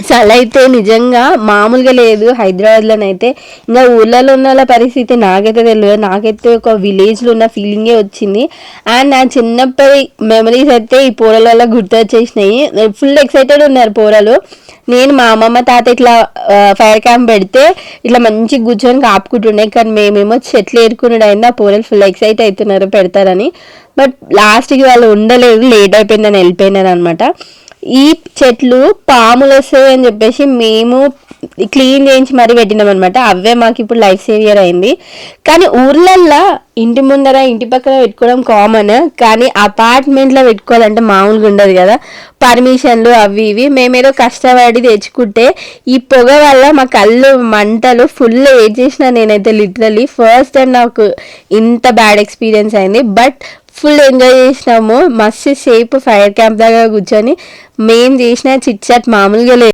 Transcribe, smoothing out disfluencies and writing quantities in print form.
చలి అయితే నిజంగా మామూలుగా లేదు హైదరాబాద్లోనైతే. ఇంకా ఊళ్ళలో ఉన్న వాళ్ళ పరిస్థితి నాకైతే తెలియదు. నాకైతే ఒక విలేజ్లో ఉన్న ఫీలింగే వచ్చింది. అండ్ నా చిన్నప్పటి మెమరీస్ అయితే ఈ పోరల వల్ల గుర్తొచ్చేసినాయి. ఫుల్ ఎక్సైటెడ్ ఉన్నారు పోరలు. నేను మా అమ్మమ్మ తాత ఇట్లా ఫైర్ క్యాంప్ పెడితే ఇట్లా మంచిగా కూర్చొని కాపుకుంటుండే. కానీ మేమేమో చెట్లు ఏరుకున్నాడు అయింది. ఆ పోరలు ఫుల్ ఎక్సైట్ అవుతున్నారు పెడతారని. బట్ లాస్ట్కి వాళ్ళు ఉండలేదు, లేట్ అయిపోయిందని వెళ్ళిపోయినారు అనమాట. ఈ చెట్లు పాములు వస్తాయి అని చెప్పేసి మేము క్లీన్ చేయించి మరీ పెట్టినాం అనమాట. అవే మాకు ఇప్పుడు లైఫ్ సేవియర్ అయింది. కానీ ఊర్లల్లో ఇంటి ముందర ఇంటి పక్కన పెట్టుకోవడం కామన్. కానీ అపార్ట్మెంట్లో పెట్టుకోవాలంటే మామూలుగా ఉండదు కదా, పర్మిషన్లు అవి ఇవి. మేమేదో కష్టపడి తెచ్చుకుంటే ఈ పొగ వల్ల మా కళ్ళు మంటలు ఫుల్ ఏడ్ చేసిన నేనైతే లిటరలీ ఫస్ట్ టైం నాకు ఇంత బ్యాడ్ ఎక్స్పీరియన్స్ అయింది. బట్ ఫుల్ ఎంజాయ్ చేసినాము. మస్తు సేపు ఫైర్ క్యాంప్ దగ్గర కూర్చొని మేము చేసిన చిట్ చాట్ మామూలుగా లేదు.